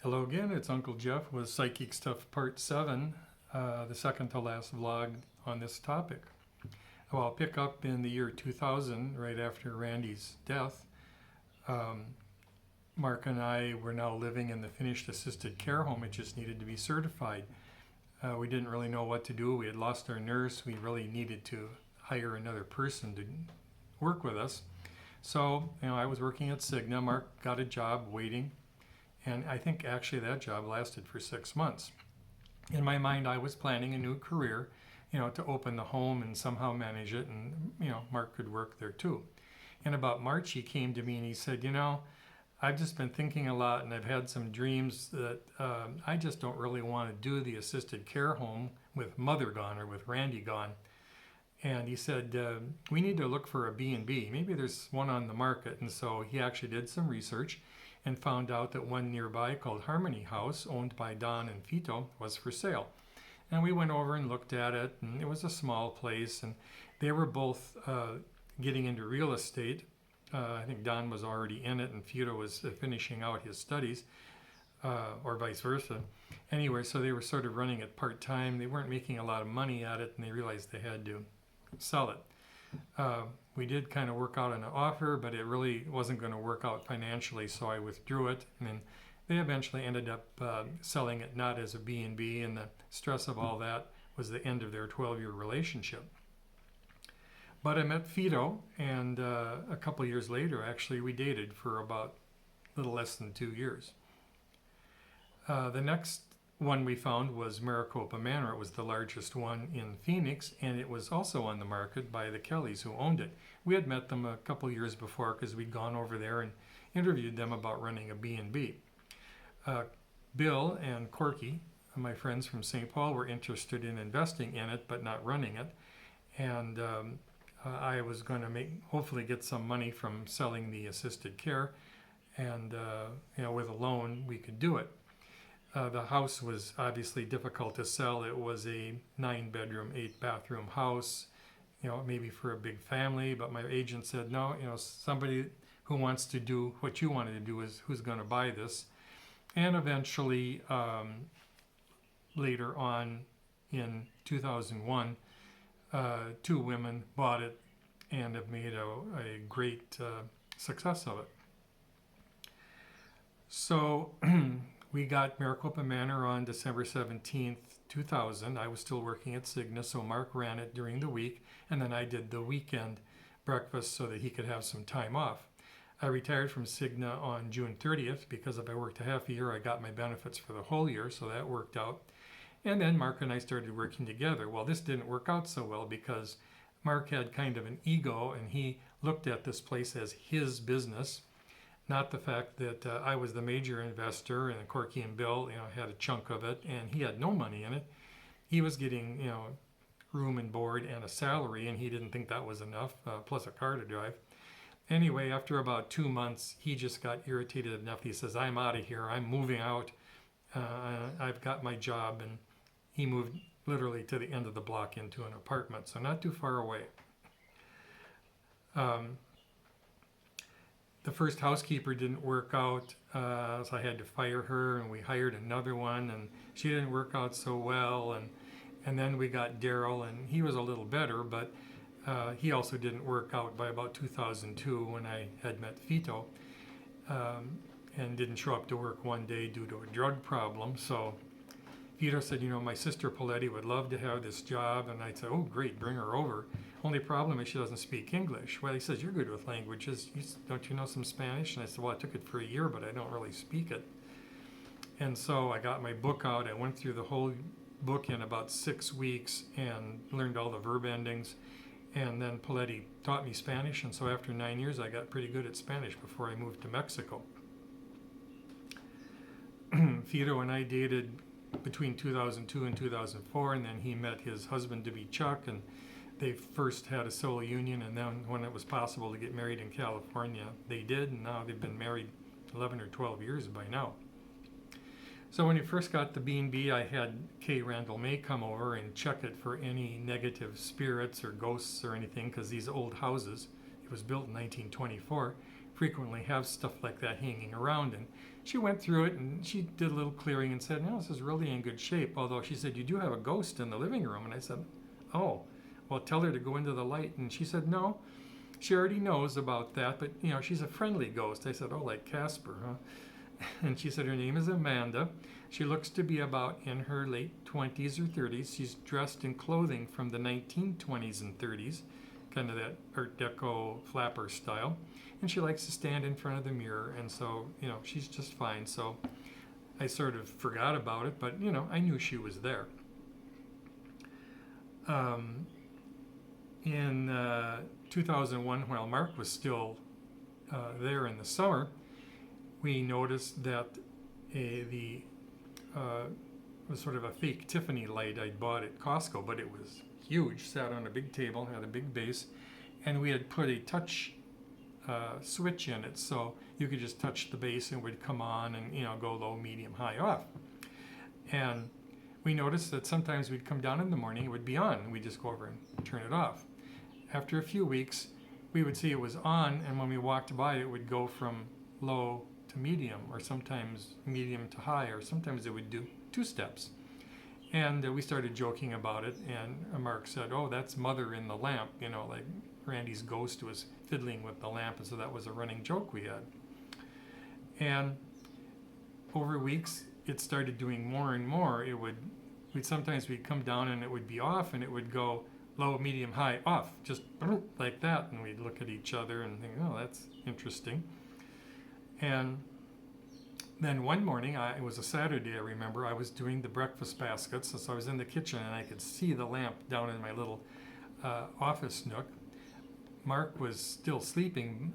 Hello again, it's Uncle Jeff with Psychic Stuff Part 7, the second to last vlog on this topic. Well, I'll pick up in the year 2000, right after Randy's death. Mark and I were now living in the finished assisted care home. It just needed to be certified. We didn't really know what to do. We had lost our nurse. We really needed to hire another person to work with us. So, I was working at Cigna. Mark got a job waiting. And I think actually that job lasted for 6 months. In my mind, I was planning a new career, to open the home and somehow manage it. And, Mark could work there too. In about March, he came to me and he said, I've just been thinking a lot and I've had some dreams that I just don't really want to do the assisted care home with Mother gone or with Randy gone. And he said, we need to look for a B&B. Maybe there's one on the market. And so he actually did some research and found out that one nearby called Harmony House, owned by Don and Fito, was for sale. And we went over and looked at it, and it was a small place, and they were both getting into real estate. I think Don was already in it, and Fito was finishing out his studies, or vice versa. Anyway, so they were sort of running it part-time. They weren't making a lot of money at it, and they realized they had to sell it. We did kind of work out an offer, but it really wasn't going to work out financially, so I withdrew it. And then they eventually ended up selling it not as a B&B, and the stress of all that was the end of their 12-year relationship. But I met Fito, and a couple years later, actually, we dated for about a little less than 2 years. The next one we found was Maricopa Manor. It was the largest one in Phoenix, and it was also on the market by the Kellys, who owned it. We had met them a couple years before because we'd gone over there and interviewed them about running a B&B. Bill and Corky, my friends from St. Paul, were interested in investing in it but not running it, and I was going to hopefully get some money from selling the assisted care, and with a loan we could do it. The house was obviously difficult to sell. It was a 9-bedroom, 8-bathroom house, maybe for a big family. But my agent said, no, somebody who wants to do what you wanted to do is who's going to buy this. And eventually, later on in 2001, 2 women bought it and have made a great success of it. So we got Maricopa Manor on December 17th, 2000. I was still working at Cigna, so Mark ran it during the week, and then I did the weekend breakfast so that he could have some time off. I retired from Cigna on June 30th because if I worked a half a year, I got my benefits for the whole year, so that worked out. And then Mark and I started working together. Well, this didn't work out so well because Mark had kind of an ego, and he looked at this place as his business. Not the fact that I was the major investor and Corky and Bill, had a chunk of it, and he had no money in it. He was getting, room and board and a salary, and he didn't think that was enough, plus a car to drive. Anyway, after about 2 months, he just got irritated enough. He says, I'm out of here. I'm moving out. I've got my job, and he moved literally to the end of the block into an apartment, so not too far away. The first housekeeper didn't work out, so I had to fire her, and we hired another one, and she didn't work out so well. And then we got Daryl, and he was a little better, but he also didn't work out by about 2002 when I had met Fito, and didn't show up to work one day due to a drug problem. So Fito said, my sister Paletti would love to have this job, and I said, oh, great, bring her over. Only problem is she doesn't speak English. Well, he says, you're good with languages. Don't you know some Spanish? And I said, well, I took it for a year, but I don't really speak it. And so I got my book out. I went through the whole book in about 6 weeks and learned all the verb endings. And then Paletti taught me Spanish. And so after 9 years, I got pretty good at Spanish before I moved to Mexico. Fito and I dated between 2002 and 2004, and then he met his husband-to-be Chuck, and they first had a civil union, and then when it was possible to get married in California, they did, and now they've been married 11 or 12 years by now. So when he first got the B&B, I had Kay Randall May come over and check it for any negative spirits or ghosts or anything, because these old houses, it was built in 1924, frequently have stuff like that hanging around. And she went through it and she did a little clearing and said, no, this is really in good shape. Although she said, you do have a ghost in the living room. And I said, oh, well, tell her to go into the light. And she said, no, she already knows about that, but you know, she's a friendly ghost. I said, oh, like Casper, huh? And she said her name is Amanda. She looks to be about in her late 20s or 30s. She's dressed in clothing from the 1920s and 30s, kind of that Art Deco flapper style. And she likes to stand in front of the mirror, and so, you know, she's just fine. So I sort of forgot about it, but, you know, I knew she was there. In 2001, while Mark was still there in the summer, we noticed that it was sort of a fake Tiffany light I'd bought at Costco, but it was huge, sat on a big table, had a big base, and we had put a touch switch in it, so you could just touch the base and it would come on and, you know, go low, medium, high, off. And we noticed that sometimes we'd come down in the morning, it would be on, and we'd just go over and turn it off. After a few weeks, we would see it was on, and when we walked by, it would go from low to medium, or sometimes medium to high, or sometimes it would do 2 steps. And we started joking about it, and Mark said, oh, that's Mother in the lamp, you know, like Randy's ghost was fiddling with the lamp, and so that was a running joke we had. And over weeks, it started doing more and more. Sometimes we'd come down and it would be off, and it would go low, medium, high, off, just like that. And we'd look at each other and think, oh, that's interesting. And then one morning, it was a Saturday, I remember, I was doing the breakfast baskets, so I was in the kitchen and I could see the lamp down in my little office nook. Mark was still sleeping,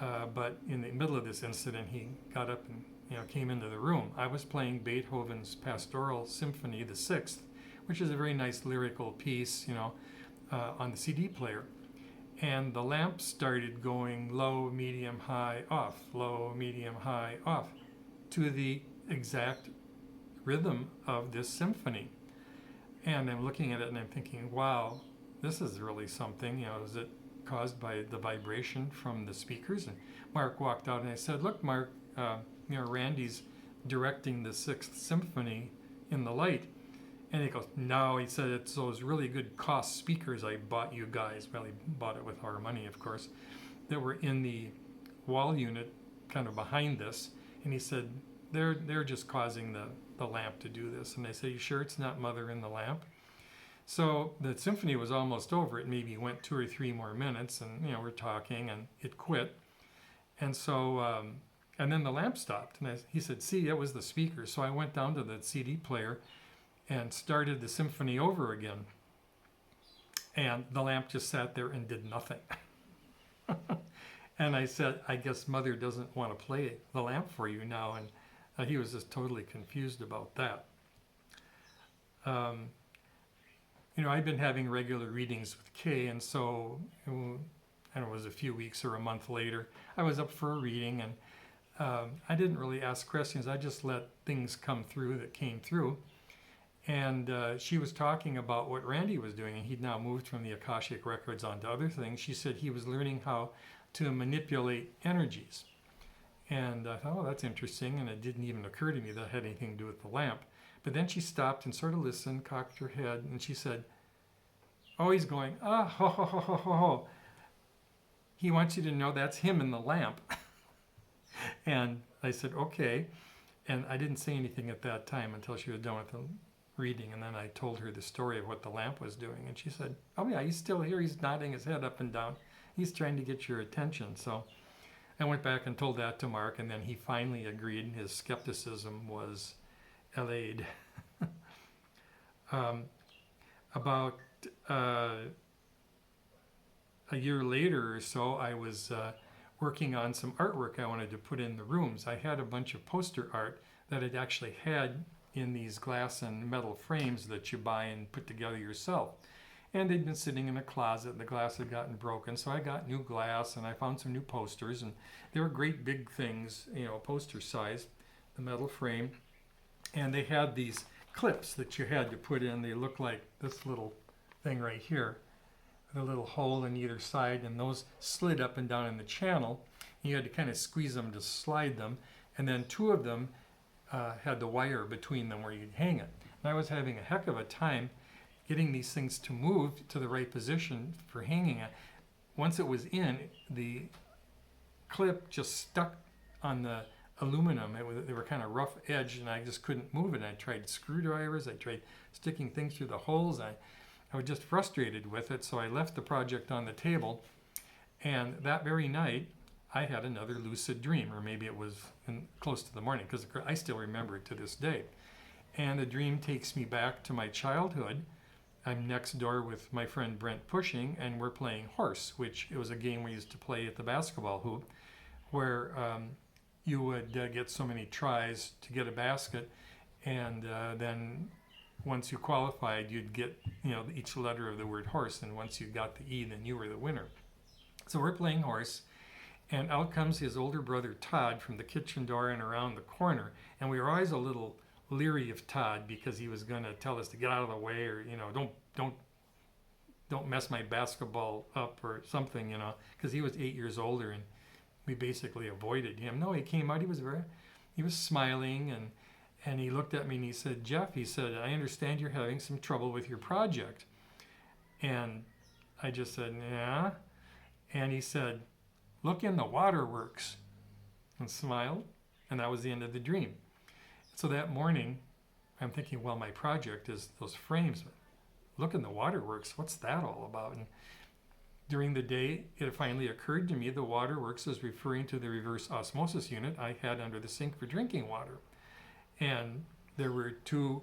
but in the middle of this incident, he got up and, you know, came into the room. I was playing Beethoven's Pastoral Symphony, the 6th, which is a very nice lyrical piece, you know, on the CD player. And the lamp started going low, medium, high, off, low, medium, high, off, to the exact rhythm of this symphony. And I'm looking at it and I'm thinking, wow, this is really something. You know, is it caused by the vibration from the speakers? And Mark walked out and I said, look, Mark, you know, Randy's directing the 6th Symphony in the light. And he goes, no, he said, it's those really good cost speakers I bought you guys. Well, he bought it with our money, of course, that were in the wall unit kind of behind this. And he said, they're just causing the lamp to do this. And I said, you sure it's not Mother in the lamp? So the symphony was almost over. It maybe went 2 or 3 more minutes, and, you know, we're talking, and it quit. And so, and then the lamp stopped. And he said, see, it was the speaker. So I went down to the CD player and started the symphony over again. And the lamp just sat there and did nothing. And I said, I guess Mother doesn't want to play the lamp for you now. And he was just totally confused about that. You know, I've been having regular readings with Kay, and so, I don't know, it was a few weeks or a month later, I was up for a reading, and I didn't really ask questions. I just let things come through that came through. And she was talking about what Randy was doing, and he'd now moved from the Akashic Records onto other things. She said he was learning how to manipulate energies. And I thought, oh, that's interesting, and it didn't even occur to me that had anything to do with the lamp. But then she stopped and sort of listened, cocked her head, and she said, oh, he's going, ah, ho, ho, ho, ho, ho, ho. He wants you to know that's him in the lamp. And I said, okay. And I didn't say anything at that time until she was done with the reading, and then I told her the story of what the lamp was doing, and she said, oh yeah, he's still here, he's nodding his head up and down, he's trying to get your attention. So I went back and told that to Mark, and then he finally agreed, and his skepticism was allayed. About a year later or so, I was working on some artwork I wanted to put in the rooms. I had a bunch of poster art that I'd actually had in these glass and metal frames that you buy and put together yourself. And they'd been sitting in a closet, and the glass had gotten broken, so I got new glass, and I found some new posters, and they were great big things, you know, poster size, the metal frame. And they had these clips that you had to put in. They looked like this little thing right here with a little hole in either side, and those slid up and down in the channel. You had to kind of squeeze them to slide them, and then two of them had the wire between them where you'd hang it. And I was having a heck of a time getting these things to move to the right position for hanging it. Once it was in, the clip just stuck on the aluminum. They were kind of rough edged, and I just couldn't move it. I tried screwdrivers, I tried sticking things through the holes. I was just frustrated with it, so I left the project on the table. And that very night, I had another lucid dream, or maybe it was close to the morning, because I still remember it to this day. And the dream takes me back to my childhood. I'm next door with my friend Brent Pushing, and we're playing horse, which it was a game we used to play at the basketball hoop, where you would get so many tries to get a basket, and then once you qualified, you'd get each letter of the word horse, and once you got the E, then you were the winner. So we're playing horse, and out comes his older brother Todd from the kitchen door and around the corner, and we were always a little leery of Todd because he was going to tell us to get out of the way, or don't mess my basketball up or something, because he was 8 years older, and we basically avoided him. No, he came out, he was smiling, and he looked at me and he said, "Jeff," he said, "I understand you're having some trouble with your project." And I just said, "Yeah." And he said, "Look in the waterworks," and smiled, and that was the end of the dream. So that morning, I'm thinking, well, my project is those frames. Look in the waterworks, what's that all about? And during the day, it finally occurred to me the waterworks is referring to the reverse osmosis unit I had under the sink for drinking water. And there were two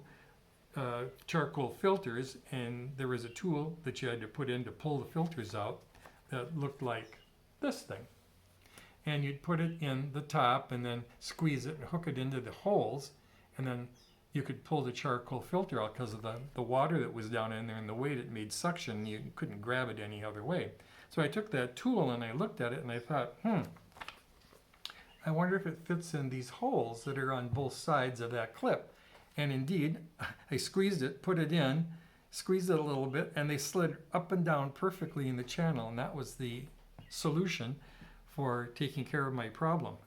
charcoal filters, and there was a tool that you had to put in to pull the filters out that looked like this thing. And you'd put it in the top and then squeeze it and hook it into the holes, and then you could pull the charcoal filter out because of the water that was down in there and the weight it made suction. You couldn't grab it any other way. So I took that tool and I looked at it and I thought, I wonder if it fits in these holes that are on both sides of that clip. And indeed, I squeezed it, put it in, squeezed it a little bit, and they slid up and down perfectly in the channel. And that was the solution for taking care of my problem.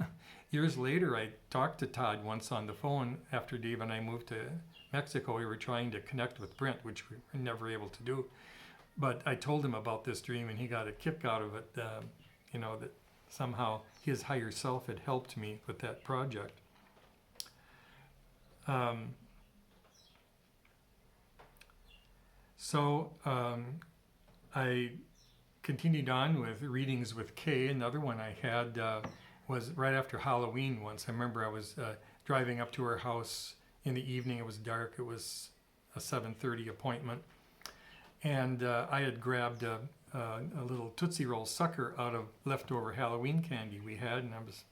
Years later, I talked to Todd once on the phone after Dave and I moved to Mexico. We were trying to connect with Brent, which we were never able to do. But I told him about this dream, and he got a kick out of it, that somehow his higher self had helped me with that project. I continued on with readings with Kay. Another one I had was right after Halloween once. I remember I was driving up to her house in the evening. It was dark. It was a 7:30 appointment. And I had grabbed a little Tootsie Roll sucker out of leftover Halloween candy we had, and I was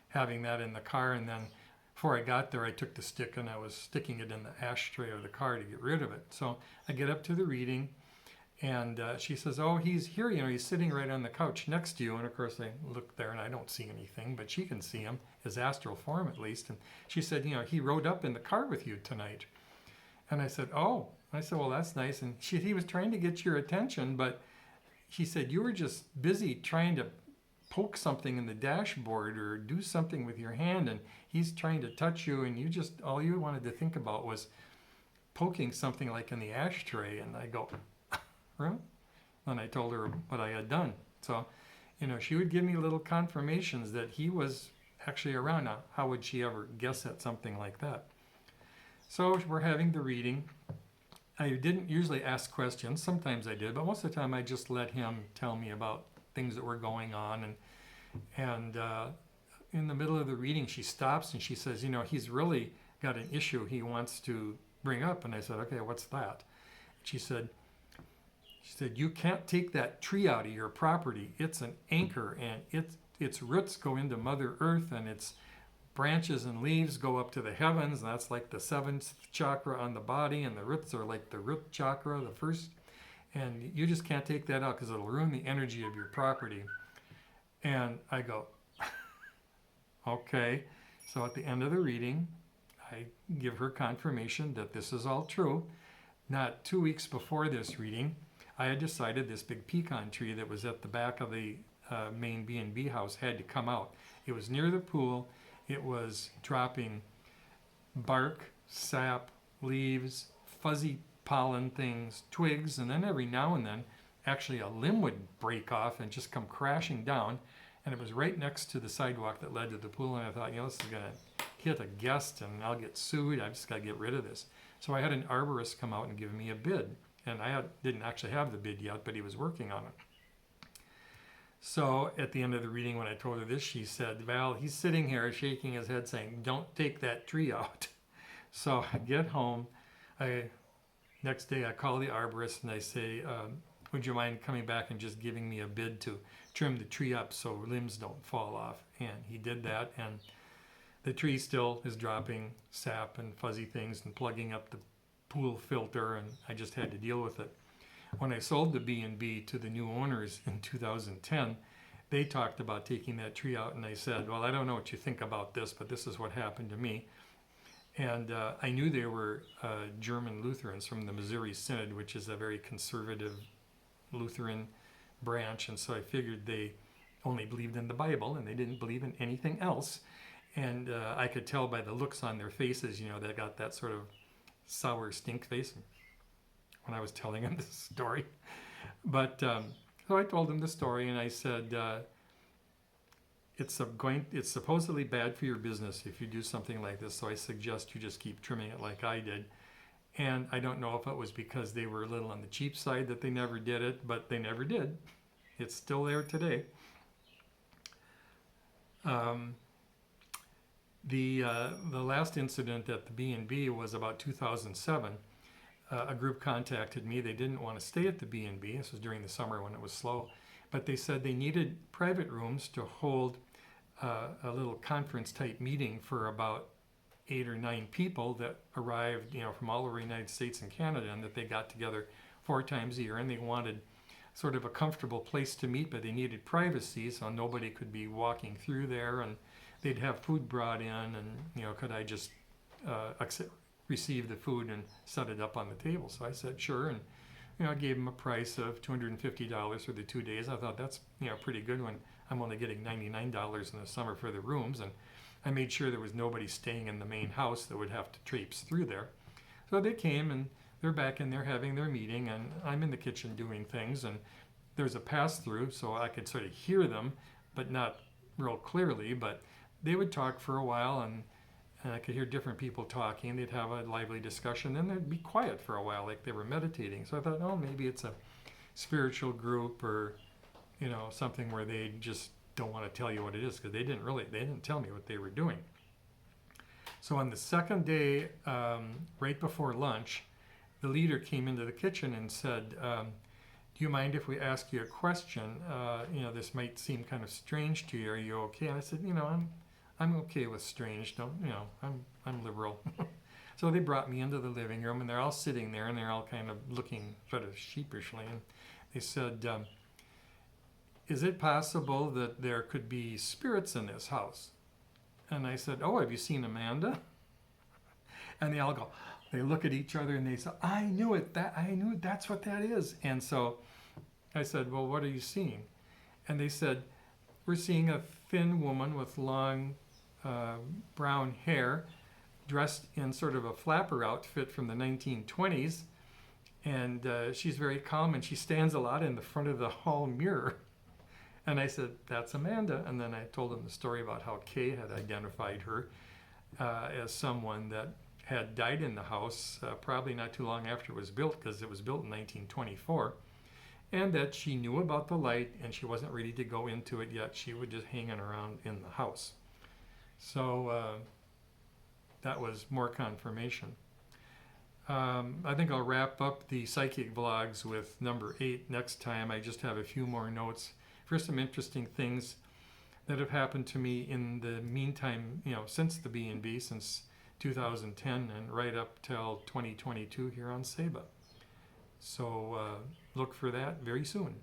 having that in the car. And then before I got there, I took the stick and I was sticking it in the ashtray of the car to get rid of it. So I get up to the reading, and she says, "Oh, he's here, he's sitting right on the couch next to you." And of course I look there and I don't see anything, but she can see him, his astral form at least. And she said, "He rode up in the car with you tonight." And I said, "Oh." I said, "Well, that's nice." And he was trying to get your attention, but she said, "You were just busy trying to poke something in the dashboard or do something with your hand, and he's trying to touch you, and all you wanted to think about was poking something like in the ashtray." And I go, "Really?" And I told her what I had done. So, she would give me little confirmations that he was actually around. Now, how would she ever guess at something like that? So we're having the reading. I didn't usually ask questions. Sometimes I did, but most of the time I just let him tell me about things that were going on. And in the middle of the reading, she stops and she says, "He's really got an issue he wants to bring up." And I said, "Okay, what's that?" She said, "You can't take that tree out of your property. It's an anchor, and its roots go into Mother Earth, and its branches and leaves go up to the heavens. And that's like the seventh chakra on the body, and the roots are like the root chakra, the first. And you just can't take that out because it'll ruin the energy of your property." And I go, "Okay." So at the end of the reading, I give her confirmation that this is all true. Not 2 weeks before this reading, I had decided this big pecan tree that was at the back of the main B&B house had to come out. It was near the pool. It was dropping bark, sap, leaves, fuzzy pollen things, twigs, and then every now and then actually a limb would break off and just come crashing down. And it was right next to the sidewalk that led to the pool, and I thought, this is going to hit a guest and I'll get sued. I've just got to get rid of this. So I had an arborist come out and give me a bid. And I didn't actually have the bid yet, but he was working on it. So at the end of the reading, when I told her this, she said, Val, he's sitting here shaking his head saying, don't take that tree out. So I get home. Next day I call the arborist and I say, would you mind coming back and just giving me a bid to trim the tree up so limbs don't fall off? And he did that, and the tree still is dropping sap and fuzzy things and plugging up the pool filter, and I just had to deal with it. When I sold the B&B to the new owners in 2010, they talked about taking that tree out, and I said, well, I don't know what you think about this, but this is what happened to me. And I knew they were German Lutherans from the Missouri Synod, which is a very conservative Lutheran branch, and so I figured they only believed in the Bible and they didn't believe in anything else. And I could tell by the looks on their faces, they got that sort of sour stink face when I was telling them this story. But so I told them the story, and I said, it's supposedly bad for your business if you do something like this, so I suggest you just keep trimming it like I did. And I don't know if it was because they were a little on the cheap side that they never did it, but they never did. It's still there today. The last incident at the B&B was about 2007. A group contacted me. They didn't want to stay at the B&B. This was during the summer when it was slow. But they said they needed private rooms to hold a little conference-type meeting for about 8 or 9 people that arrived, from all over the United States and Canada, and that they got together 4 times a year, and they wanted sort of a comfortable place to meet, but they needed privacy, so nobody could be walking through there, and they'd have food brought in, and, could I just receive the food and set it up on the table? So I said, sure, and, I gave them a price of $250 for the 2 days. I thought that's, pretty good when I'm only getting $99 in the summer for the rooms, and I made sure there was nobody staying in the main house that would have to traipse through there. So they came, and they're back in there having their meeting, and I'm in the kitchen doing things, and there's a pass-through, so I could sort of hear them, but not real clearly, but they would talk for a while, and I could hear different people talking. They'd have a lively discussion, then they'd be quiet for a while, like they were meditating. So I thought, oh, maybe it's a spiritual group, or, something where they just don't want to tell you what it is, because they didn't tell me what they were doing. So on the second day, right before lunch, the leader came into the kitchen and said, do you mind if we ask you a question? This might seem kind of strange to you. Are you okay? And I said, I'm okay with strange. I'm liberal. So they brought me into the living room, and they're all sitting there, and they're all kind of looking sort of sheepishly. And they said, is it possible that there could be spirits in this house? And I said, oh, have you seen Amanda? And they all go, they look at each other and they say, I knew it, that's what that is. And so I said, well, what are you seeing? And they said, we're seeing a thin woman with long brown hair, dressed in sort of a flapper outfit from the 1920s. And she's very calm, and she stands a lot in the front of the hall mirror. And I said, that's Amanda. And then I told them the story about how Kay had identified her as someone that had died in the house probably not too long after it was built, because it was built in 1924, and that she knew about the light and she wasn't ready to go into it yet. She was just hanging around in the house. So that was more confirmation. I think I'll wrap up the psychic vlogs with number 8 next time. I just have a few more notes for some interesting things that have happened to me in the meantime, since the B&B, since 2010 and right up till 2022 here on Saba. So look for that very soon.